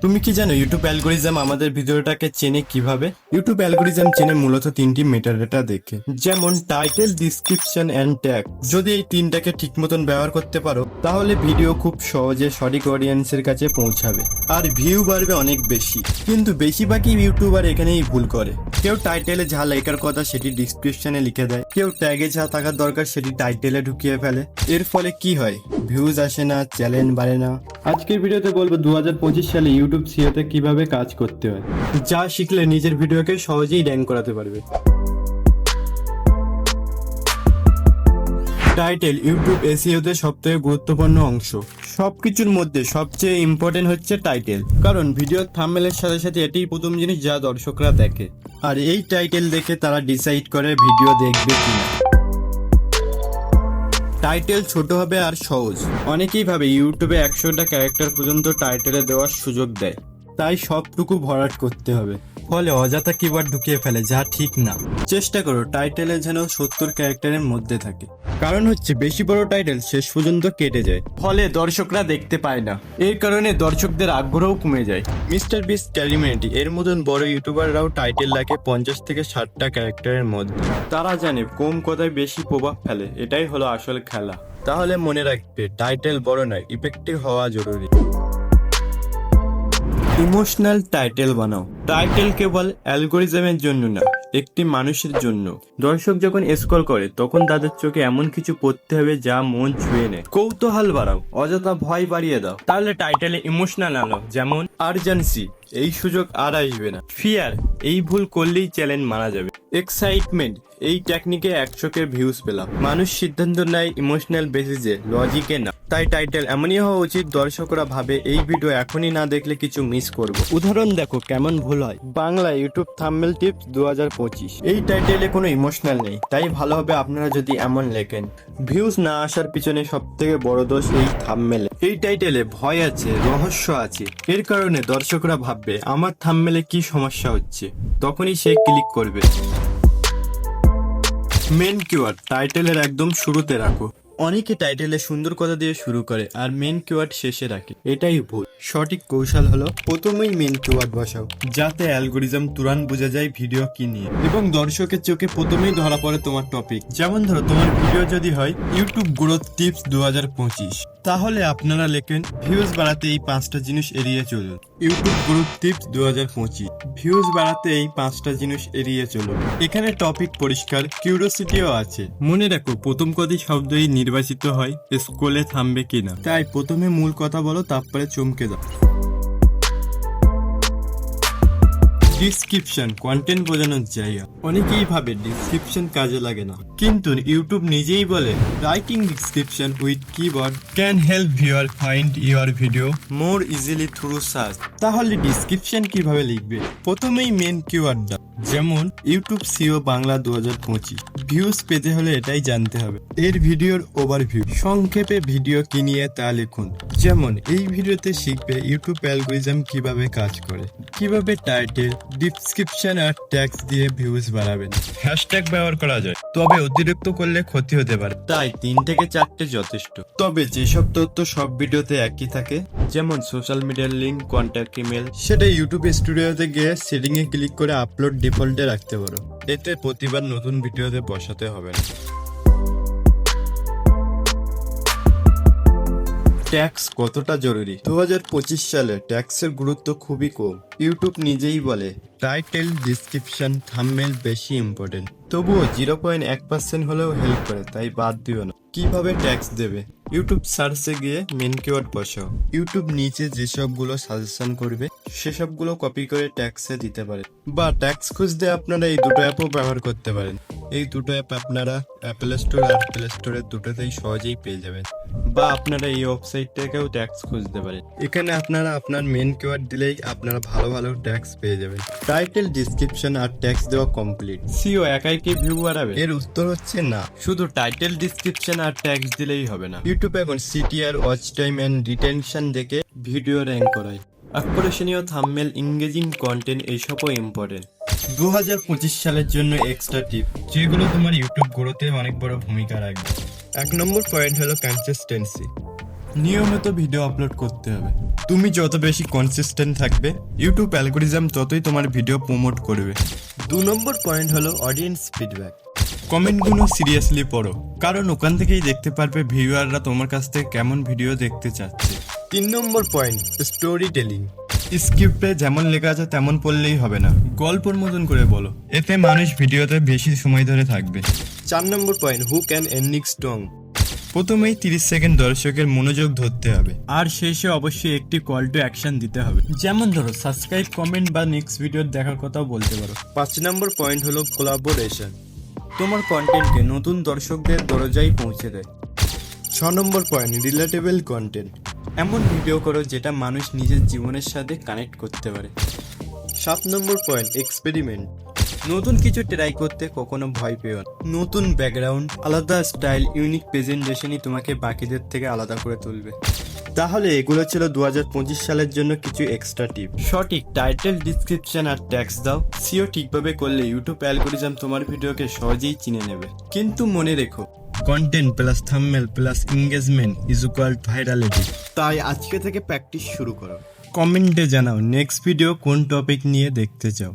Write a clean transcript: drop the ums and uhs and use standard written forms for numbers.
তুমি কি জানো ইউটিউব অ্যালগোরিজম আমাদের ভিডিওটাকে চেনে কিভাবে? ইউটিউব অ্যালগোরিজম চেনে মূলত তিনটি মেটাডেটা দেখে, যেমন টাইটেল, ডিসক্রিপশন এন্ড ট্যাগ। যদি এই তিনটাকে ঠিক মতন ব্যবহার করতে পারো তাহলে ভিডিও খুব সহজে সঠিক অডিয়েন্সের কাছে পৌঁছাবে আর ভিউ বাড়বে অনেক বেশি। কিন্তু বেশিরভাগই ইউটিউবার এখানেই ভুল করে। কেউ টাইটেলে যা লেখার কথা সেটি ডিসক্রিপশনে লিখে দেয়, কেউ ট্যাগে যা থাকার দরকার সেটি টাইটেলে ঢুকিয়ে ফেলে। এর ফলে কি হয়? ভিউজ আসে না, চ্যানেল বাড়ে না। আজকের ভিডিওতে বলবো 2025 সালে ইউটিউব সিওতে কিভাবে কাজ করতে হয়, যা শিখলে নিজের ভিডিওকে সহজেই র্যাঙ্ক করাতে পারবে। টাইটেল ইউটিউব এসইওতে সবথেকে গুরুত্বপূর্ণ অংশ। সবকিছুর মধ্যে সবচেয়ে ইম্পর্টেন্ট হচ্ছে টাইটেল, কারণ ভিডিওর থাম্বনেলের সাথে সাথে এটাই প্রথম জিনিস যা দর্শকরা দেখে, আর এই টাইটেল দেখে তারা ডিসাইড করে ভিডিও দেখবে কিনা। টাইটেল ছোট হবে আর সহজ। অনেকেই ভাবে ইউটিউবে 100টা ক্যারেক্টার পর্যন্ত টাইটেলে দেওয়ার সুযোগ দেয়, তাই সবটুকু ভরাট করতে হবে, ফলে অযথা কিওয়ার্ড ঢুকিয়ে ফেলে, যা ঠিক না। চেষ্টা করো টাইটেলে যেন 70 ক্যারেক্টারের মধ্যে থাকে, কারণ হচ্ছে বেশি বড় টাইটেল শেষ পর্যন্ত কেটে যায়, ফলে দর্শকরা দেখতে পায় না। এর কারণে দর্শকদের আগ্রহ কমে যায়। মিস্টার বিস্ট, ক্যারিমিনিটি এর মতন বড় ইউটিউবাররাও টাইটেল রাখে 50 থেকে 60টা ক্যারেক্টারের মধ্যে। তারা জানে কম কথায় বেশি প্রভাব ফেলে, এটাই হলো আসল খেলা। তাহলে মনে রাখবে, টাইটেল বড় নয়, ইফেক্টিভ হওয়া জরুরি। ইমোশনাল টাইটেল বানাও। টাইটেল কেবল অ্যালগোরিজমের জন্য না, একটি মানুষের জন্য। দর্শক যখন স্ক্রল করে তখন তাদের চোখে এমন কিছু পড়তে হবে যা মন ছুঁয়ে নেয়। কৌতূহল বাড়াও, অযথা ভয় বাড়িয়ে দাও। তাহলে টাইটেলে ইমোশনাল আনো, যেমন আর্জেন্সি, এই সুযোগ আর আসবে না। ফিয়ার, এই ভুল করলেই চ্যালেঞ্জ মারা যাবে। এক্সাইটমেন্ট, এই টেকনিকে 100কে ভিউজ পেলাম। মানুষ সিদ্ধান্ত নেয় ইমোশনাল বেসিসে, লজিকে না। তাই টাইটেল এমনই হওয়া উচিত দর্শকরা ভাবে এই ভিডিও এখনই না দেখলে কিছু মিস করবো। উদাহরণ দেখো কেমন ভুল হয়। Bangla YouTube thumbnail tips 2025। এই টাইটেলে কোনো ইমোশনাল নেই, তাই ভালো হবে আপনারা যদি এমন লেখেন। ভিউজ না আসার পিছনে সব থেকে বড় দোষ এই থাম্বনেলে। এই টাইটেলে ভয় আছে, রহস্য আছে। এর কারণে দর্শকরা ভাববে আমার থাম্বনেলে কি সমস্যা হচ্ছে, তখনই সে ক্লিক করবে। মেন কিওয়ার্ড টাইটেলের একদম শুরুতে রাখো। অনেকে টাইটেলে সুন্দর কথা দিয়ে শুরু করে আর মেন কিওয়ার্ড শেষে রাখে, এটাই ভুল। সঠিক কৌশল হলো প্রথমেই মেন কিওয়ার্ড বসাও, যাতে অ্যালগোরিজম তুরান বোঝা যায় ভিডিও কি নিয়ে, এবং দর্শকের চোখে প্রথমেই ধরা পড়ে তোমার টপিক। যেমন ধরো তোমার ভিডিও যদি হয় ইউটিউব গ্রোথ টিপস 2025, তাহলে আপনারা লেখেন ভিউজ বাড়াতে এই 5টা জিনিস এড়িয়ে চলুন। ইউটিউব গ্রোথ টিপস 2025, ভিউজ বাড়াতে এই 5টা জিনিস এড়িয়ে চলুন। এখানে টপিক পরিষ্কার, কিউরিওসিটিও আছে। মনে রাখো প্রথম কটি শব্দই নির্বাচিত হয়, স্ক্রলে থামবে কিনা। তাই প্রথমে মূল কথা বলো, তারপরে চমকে দাও। ডিসক্রিপশন কন্টেন্ট বোঝানোর জায়গা। অনেকেই ভাবে ডিসক্রিপশন কাজে লাগে না, কিন্তু ইউটিউব নিজেই বলে writing description with keyword can help viewer find your video more easily through search. তাহলে ডিসক্রিপশন কিভাবে লিখবে? প্রথমেই মেন কিওয়ার্ড দাও, যেমন ইউটিউব সিও বাংলা 2025। ভিউজ পেতে হলে এটাই জানতে হবে। এর ভিডিওর ওভারভিউ, সংক্ষেপে ভিডিও কি নিয়ে তা লিখুন। যেমন এই ভিডিওতে শিখবে ইউটিউব অ্যালগোরিজম কিভাবে কাজ করে, কিভাবে টাইটেল, ডিসক্রিপশন আর ট্যাগস দিয়ে ভিউজ বাড়াবেন। হ্যাশট্যাগ ব্যবহার করা যায়, তবে অতিরিক্ত করলে ক্ষতি হতে পারে, তাই 3 থেকে 4টে যথেষ্ট। তবে যেসব তথ্য সব ভিডিওতে একই থাকে, যেমন সোশ্যাল মিডিয়ার লিঙ্ক, কন্ট্যাক্ট ইমেল, সেটা ইউটিউব স্টুডিওতে গিয়ে সেটিং এ ক্লিক করে আপলোড ডিফল্টে রাখতে পারো। এতে প্রতিবার নতুন ভিডিওতে বসাতে হবে না। ট্যাক্স কতটা জরুরি? 2025 সালে ট্যাক্সের গুরুত্ব খুবই কম। ইউটিউব নিজেই বলে টাইটেল, ডিসক্রিপশন, থাম্বনেল বেশি ইম্পর্টেন্ট। তবুও 0.1% হলেও হেল্প করে, তাই বাদ দিও না। কিভাবে ট্যাক্স দেবে? ইউটিউব সার্চে গিয়ে মেন কিওয়ার্ড বসাও। ইউটিউব নিচে যেসবগুলো সাজেশন করবে সেসবগুলো কপি করে ট্যাক্সে দিতে পারে। বা ট্যাক্স খুঁজতে আপনারা এই দুটো অ্যাপও ব্যবহার করতে পারেন। এই দুটো অ্যাপ আপনারা অ্যাপেল স্টোর আর প্লে স্টোরের দুটোতেই সহজেই পেয়ে যাবেন। বা আপনারা এই ওয়েবসাইট থেকেও ট্যাক্স খুঁজতে পারেন। এখানে আপনারা আপনার মেন কিওয়ার্ড দিলেই আপনারা ভালো ভালো ট্যাক্স পেয়ে যাবেন। টাইটেল, ডিসক্রিপশন আর ট্যাক্স দেওয়া কমপ্লিট। সিও একাই কি ভিউ বাড়াবে? এর উত্তর হচ্ছে না। শুধু টাইটেল, ডিসক্রিপশন আর ট্যাক্স দিলেই হবে না। ইউটিউব এখন CTR, watch time and retention দেখে ভিডিও র্যাঙ্ক করায়। আকর্ষণীয় থাম্বনেল, এঙ্গেজিং কন্টেন্ট এইসবও ইম্পর্টেন্ট। 2025 সালের জন্য এক্সট্রা টিপ, যেগুলো তোমার ইউটিউব গ্রোথে অনেক বড় ভূমিকা রাখবে। 1 নম্বর পয়েন্ট হলো কনসিস্টেন্সি। নিয়মিত ভিডিও আপলোড করতে হবে। তুমি যত বেশি কনসিস্টেন্ট থাকবে, ইউটিউব অ্যালগোরিদম ততই তোমার ভিডিও প্রমোট করবে। 2 নম্বর পয়েন্ট হলো অডিয়েন্স ফিডব্যাক। কমেন্টগুলো সিরিয়াসলি পড়ো, কারণ ওখান থেকেই দেখতে পারবে ভিউয়াররা তোমার কাছ থেকে কেমন ভিডিও দেখতে চাচ্ছে। 3 নম্বর পয়েন্ট স্টোরি টেলিং। স্ক্রিপ্টে যেমন লেখা আছে তেমন পড়লেই হবে না, গল্পের মতন করে বলো, এতে মানুষ ভিডিওতে বেশি সময় ধরে থাকবে। 4 number point hook and ending strong. প্রথমেই 30 সেকেন্ড দর্শকের মনোযোগ ধরতে হবে, আর শেষে অবশ্যই একটি কল টু অ্যাকশন দিতে হবে, যেমন ধরো সাবস্ক্রাইব, কমেন্ট বা নেক্সট ভিডিও দেখার কথাও বলতে পারো। 5 নম্বর পয়েন্ট হলো কোলাবোরেশন। তোমার কন্টেন্টকে নতুন দর্শকদের দরজায় পৌঁছে দেয়। 6 নম্বর পয়েন্ট রিলেটেবল কন্টেন্ট। এমন ভিডিও করো যেটা মানুষ নিজের জীবনের সাথে কানেক্ট করতে পারে। 7 নম্বর পয়েন্ট এক্সপেরিমেন্ট। নতুন কিছু ট্রাই করতে কখনো ভয় পেও না। নতুন ব্যাকগ্রাউন্ড, আলাদা স্টাইল, ইউনিক প্রেজেন্টেশনই তোমাকে বাকিদের থেকে আলাদা করে তুলবে। তাহলে এগুলো ছিল 2025 সালের জন্য কিছু এক্সট্রা টিপ। সঠিক টাইটেল, ডিসক্রিপশন আর ট্যাক্স দাও। সিও ঠিকভাবে করলে ইউটিউব অ্যালগোরিদম তোমার ভিডিওকে সহজেই চিনে নেবে। কিন্তু মনে রেখো, content plus thumbnail plus engagement is equal virality. তাই আজকে থেকে প্র্যাকটিস শুরু করো। কমেন্টে জানাও নেক্সট ভিডিও কোন টপিক নিয়ে দেখতে চাও।